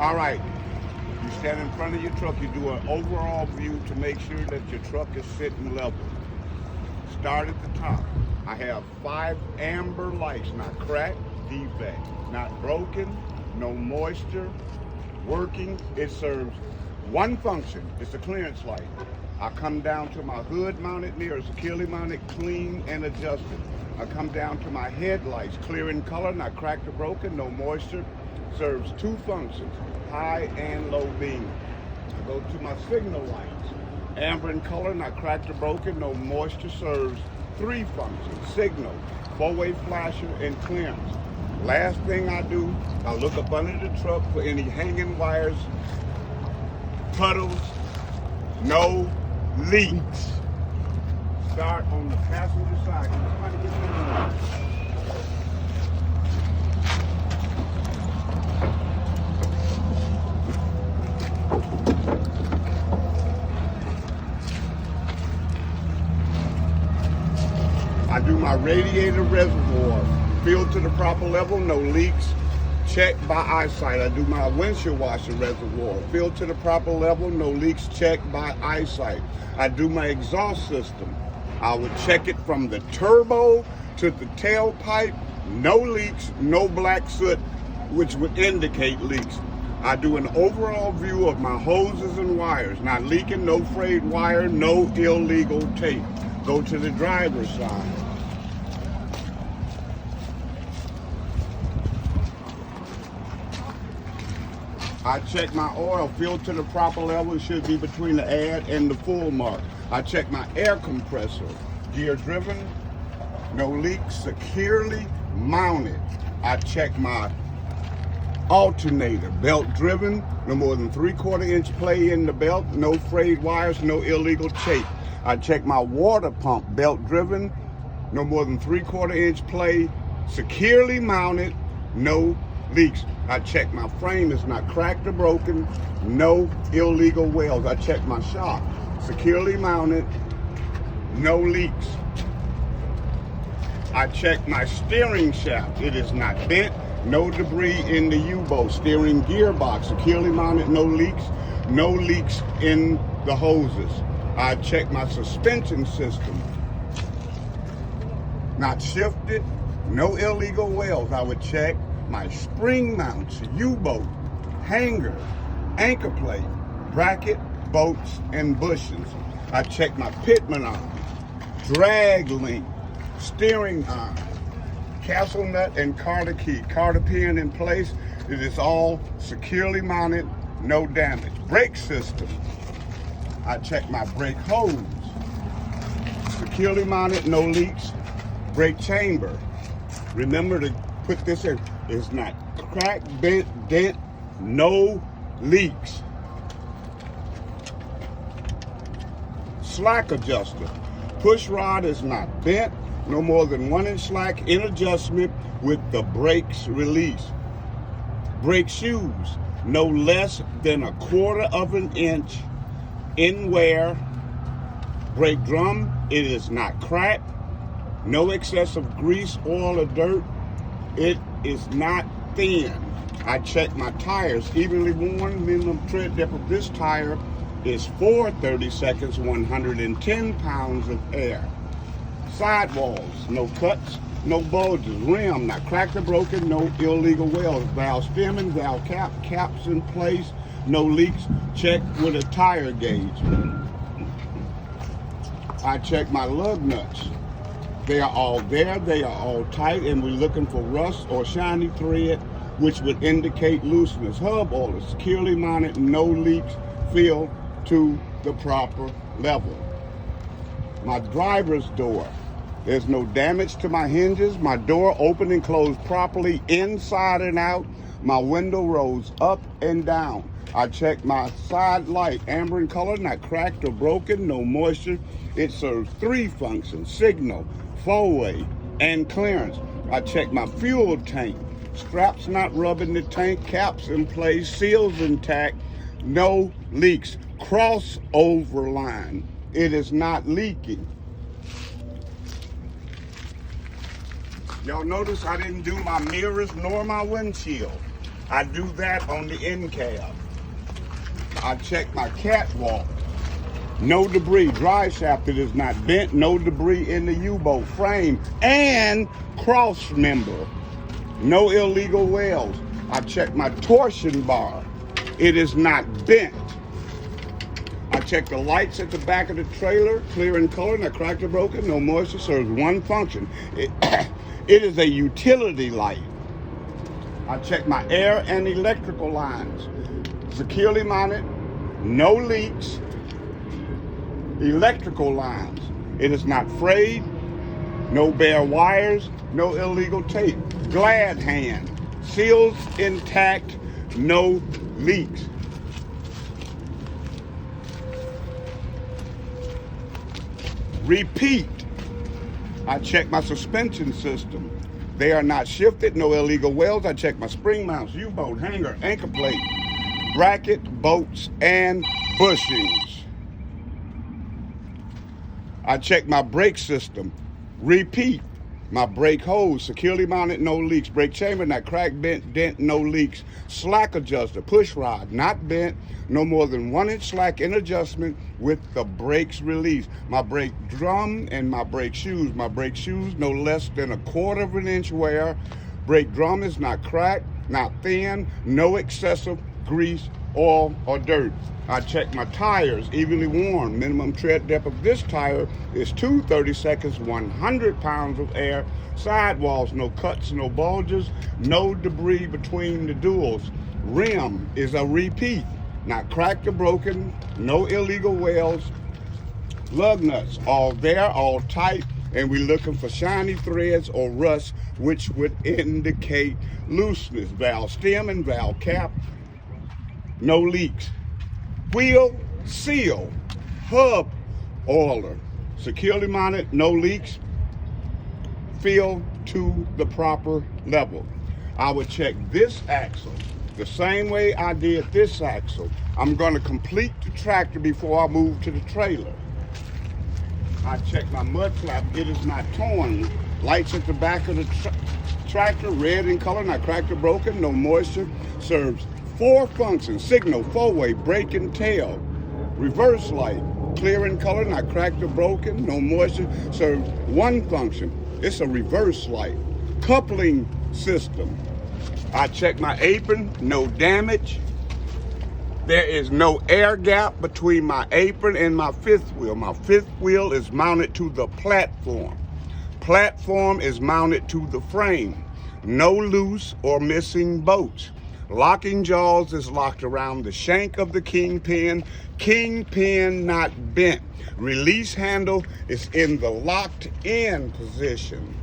All right, you stand in front of your truck, you do an overall view to make sure that your truck is sitting level. Start at the top. I have 5 amber lights, not cracked, defect, not broken, no moisture, working. It serves one function. It's a clearance light. I come down to my hood mounted mirror, securely mounted, clean and adjusted. I come down to my headlights, clear in color, not cracked or broken, no moisture. Serves 2 functions, high and low beam. I go to my signal lights, amber in color, not cracked or broken, no moisture. Serves 3 functions, signal, 4-way flasher, and clearance. Last thing I do, I look up under the truck for any hanging wires, puddles, no leaks. Start on the passenger side. Can somebody get that? I do my radiator reservoir, filled to the proper level, no leaks, checked by eyesight. I do my windshield washer reservoir, filled to the proper level, no leaks, checked by eyesight. I do my exhaust system. I would check it from the turbo to the tailpipe, no leaks, no black soot, which would indicate leaks. I do an overall view of my hoses and wires, not leaking, no frayed wire, no illegal tape. Go to the driver's side. I check my oil, filled to the proper level. It should be between the add and the full mark. I check my air compressor, gear driven, no leaks, securely mounted. I check my alternator, belt driven, no more than 3/4 inch play in the belt, no frayed wires, no illegal tape. I check my water pump, belt driven, no more than 3/4 inch play, securely mounted, no leaks. I check my frame is not cracked or broken, no illegal welds. I check my shock, securely mounted, no leaks. I check my steering shaft, it is not bent, no debris in the U-boat. Steering gearbox, securely mounted, no leaks in the hoses. I check my suspension system, not shifted, no illegal welds. I would check my spring mounts, U-boat, hanger, anchor plate, bracket, bolts, and bushings. I check my pitman arm, drag link, steering arm, castle nut, and Carter key. Carter pin in place. It is all securely mounted, no damage. Brake system. I check my brake hose, securely mounted, no leaks. Brake chamber. Remember to put this in. It's not cracked, bent, dent, no leaks. Slack adjuster. Push rod is not bent, no more than 1 inch slack in adjustment with the brakes release. Brake shoes, no less than 1/4 inch in wear. Brake drum, it is not cracked, no excessive grease, oil, or dirt. It is not thin. I check my tires, evenly worn, minimum tread depth of this tire is 430 seconds, 110 pounds of air. Sidewalls, no cuts, no bulges. Rim, not cracked or broken, no illegal welds. Valve stem and valve cap, caps in place, no leaks. Check with a tire gauge. I check my lug nuts. They are all there, they are all tight, and we're looking for rust or shiny thread, which would indicate looseness. Hub oil is securely mounted, no leaks, filled to the proper level. My driver's door, there's no damage to my hinges. My door open and closed properly inside and out. My window rolls up and down. I check my side light, amber in color, not cracked or broken, no moisture. It serves 3 functions, signal, 4-way, and clearance. I check my fuel tank. Straps not rubbing the tank, caps in place, seals intact, no leaks. Crossover line, it is not leaking. Y'all notice I didn't do my mirrors nor my windshield. I do that on the end cab. I check my catwalk. No debris, drive shaft that is not bent, no debris in the U-boat frame, and cross member. No illegal welds. I check my torsion bar. It is not bent. I check the lights at the back of the trailer, clear in color, not cracked or broken, no moisture, serves one function. It is a utility light. I check my air and electrical lines. Securely mounted, no leaks. Electrical lines. It is not frayed, no bare wires, no illegal tape. Glad hand. Seals intact, no leaks. Repeat. I check my suspension system. They are not shifted, no illegal welds. I check my spring mounts, U-boat, hanger, anchor plate, bracket, bolts, and bushings. I check my brake system. Repeat. My brake hose, securely mounted, no leaks. Brake chamber, not cracked, bent, dent, no leaks. Slack adjuster, push rod, not bent. No more than 1 inch slack in adjustment with the brakes released. My brake drum and my brake shoes. My brake shoes, no less than 1/4 of an inch wear. Brake drum is not cracked, not thin, no excessive grease, oil, or dirt. I check my tires, evenly worn. Minimum tread depth of this tire is 230 seconds, 100 pounds of air. Sidewalls, no cuts, no bulges, no debris between the duals. Rim is a repeat, not cracked or broken, no illegal welds. Lug nuts, all there, all tight, and we're looking for shiny threads or rust, which would indicate looseness. Valve stem and valve cap, no leaks. Wheel seal, hub oiler, securely mounted, no leaks, fill to the proper level. I would check this axle the same way I did this axle. I'm going to complete the tractor before I move to the trailer. I check my mud flap, it is not torn. Lights at the back of the tractor, red in color, not cracked or broken, no moisture, serves 4 functions: signal, four-way, brake and tail. Reverse light, clear in color, not cracked or broken, no moisture, serves 1 function. It's a reverse light. Coupling system. I check my apron, no damage. There is no air gap between my apron and my fifth wheel. My fifth wheel is mounted to the platform. Platform is mounted to the frame. No loose or missing bolts. Locking jaws is locked around the shank of the kingpin. Kingpin not bent. Release handle is in the locked in position.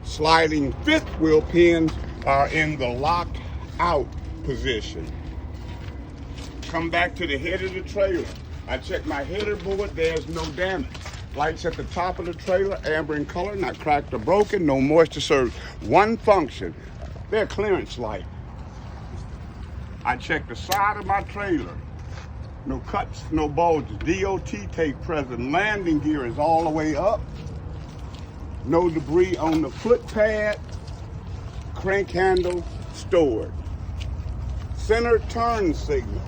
Sliding fifth wheel pins are in the locked out position. Come back to the head of the trailer. I check my header board, there's no damage. Lights at the top of the trailer, amber in color, not cracked or broken, no moisture, serves 1 function. They're clearance light. I check the side of my trailer. No cuts, no bulges. DOT tape present. Landing gear is all the way up. No debris on the foot pad. Crank handle stored. Center turn signal.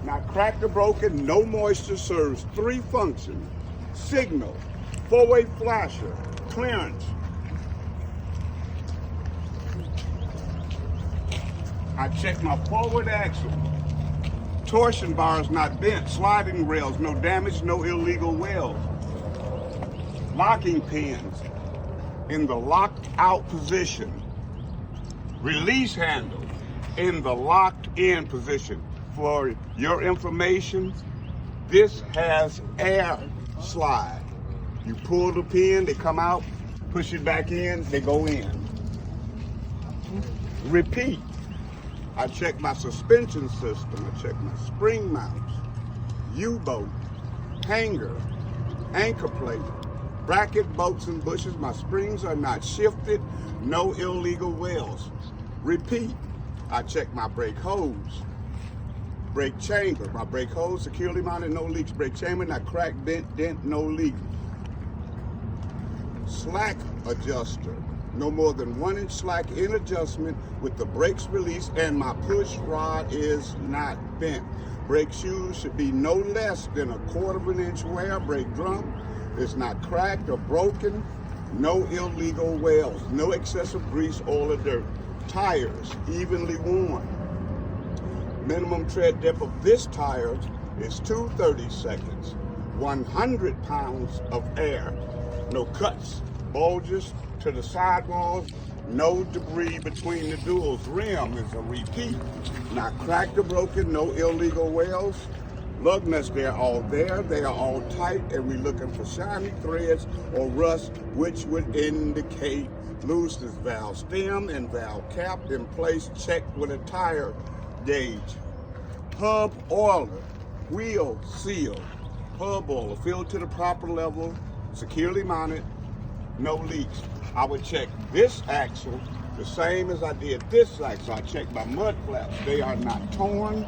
Not cracked or broken, no moisture, serves 3 functions. Signal, 4-way flasher, clearance. I check my forward axle. Torsion bar is not bent. Sliding rails, no damage, no illegal welds. Locking pins in the locked out position. Release handle in the locked in position. For your information, this has air slide. You pull the pin, they come out, push it back in, they go in. Repeat. I check my suspension system. I check my spring mounts, U-boat, hanger, anchor plate, bracket, bolts, and bushes. My springs are not shifted, no illegal welds. Repeat. I check my brake hose, brake chamber. My brake hose securely mounted, no leaks. Brake chamber not cracked, bent, dent, no leak. Slack adjuster. no more than 1 inch slack in adjustment with the brakes released, and my push rod is not bent. Brake shoes should be no less than 1/4 inch wear. Brake drum is not cracked or broken. No illegal welds, no excessive grease, oil, or dirt. Tires evenly worn. Minimum tread depth of this tire is 2/32. 100 pounds of air. No cuts, bulges to the sidewalls, no debris between the duals. Rim is a repeat, not cracked or broken, no illegal welds. Lug nuts, they're all there, they are all tight, and we're looking for shiny threads or rust, which would indicate looseness. Valve stem and valve cap in place, checked with a tire gauge. Hub oiler, wheel seal, hub oiler filled to the proper level, securely mounted, no leaks. I would check this axle the same as I did this axle. I checked my mud flaps. They are not torn.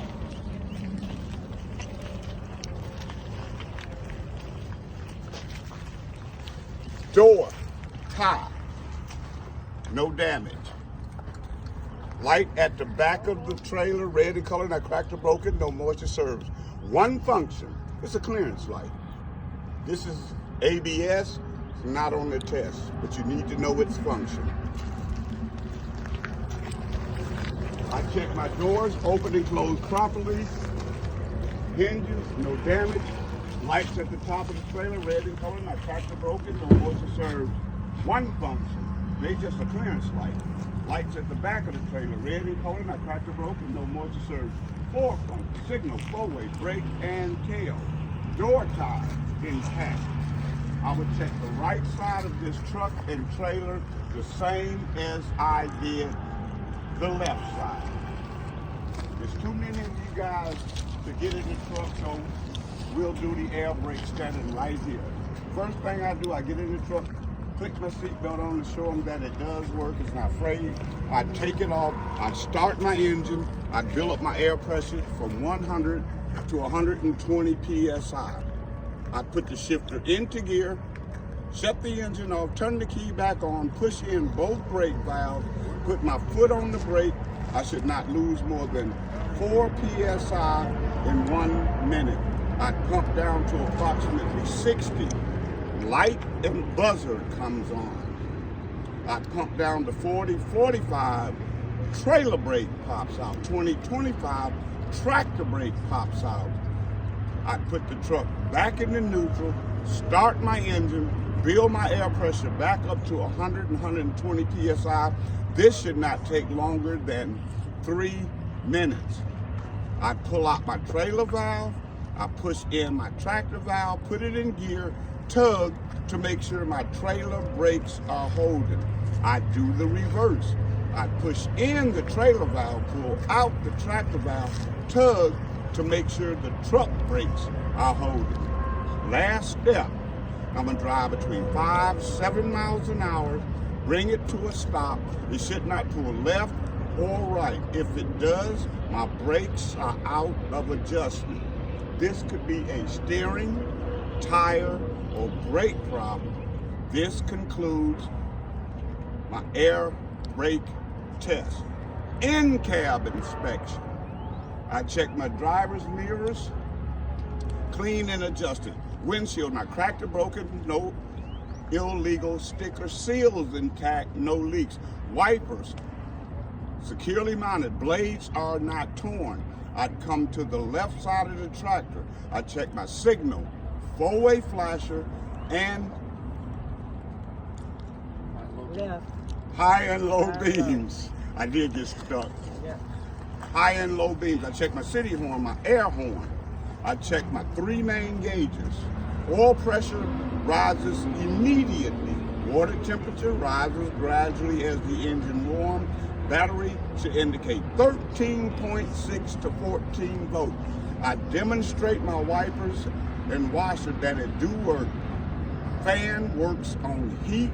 Door, tie, no damage. Light at the back of the trailer, red in color, not cracked or broken, no moisture service. One function, it's a clearance light. This is ABS, it's not on the test, but you need to know its function. I check my doors, open and close properly. Hinges, no damage. Lights at the top of the trailer, red in color, not cracked or broken, no moisture served. One function, they just a clearance light. Lights at the back of the trailer, red in color, not cracked or broken, no moisture served. 4 functions, signal, four-way, brake, and tail. Door tie intact. I would check the right side of this truck and trailer the same as I did the left side. There's too many of you guys to get in the truck, so we'll do the air brake standing right here. First thing I do, I get in the truck, click my seatbelt on to show them that it does work, it's not frayed. I take it off, I start my engine, I build up my air pressure from 100 to 120 PSI. I put the shifter into gear, shut the engine off, turn the key back on, push in both brake valves, put my foot on the brake. I should not lose more than 4 PSI in 1 minute. I pump down to approximately 60. Light and buzzer comes on. I pump down to 40, 45. Trailer brake pops out. 20, 25. Tractor brake pops out. I put the truck back into neutral, start my engine, build my air pressure back up to 100 and 120 PSI. This should not take longer than 3 minutes. I pull out my trailer valve, I push in my tractor valve, put it in gear, tug to make sure my trailer brakes are holding. I do the reverse. I push in the trailer valve, pull out the tractor valve, tug to make sure the truck brakes are holding. Last step, I'm gonna drive between 5, 7 miles an hour, bring it to a stop. It should not pull left or right. If it does, my brakes are out of adjustment. This could be a steering, tire, or brake problem. This concludes my air brake test. In-cab inspection. I check my driver's mirrors, clean and adjusted. Windshield not cracked or broken, no illegal sticker. Seals intact, no leaks. Wipers securely mounted. Blades are not torn. I'd come to the left side of the tractor. I check my signal, four-way flasher, and high and low beams. I did get stuck. Yeah. High and low beams. I check my city horn, my air horn. I check my 3 main gauges. Oil pressure rises immediately. Water temperature rises gradually as the engine warms. Battery should indicate 13.6 to 14 volts. I demonstrate my wipers and washer that it do work. Fan works on heat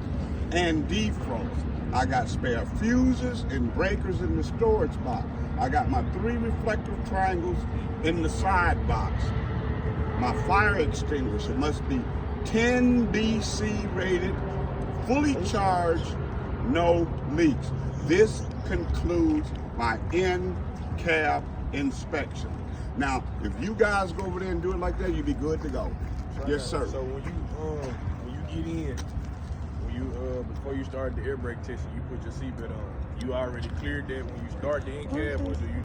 and defrost. I got spare fuses and breakers in the storage box. I got my 3 reflective triangles in the side box. My fire extinguisher must be 10 BC rated, fully charged, no leaks. This concludes my in-cab inspection. Now, if you guys go over there and do it like that, you'll be good to go. Yes, sir. So when you get in, before you start the air brake testing, you put your seatbelt on. You already cleared that when you start the in-cab, or do you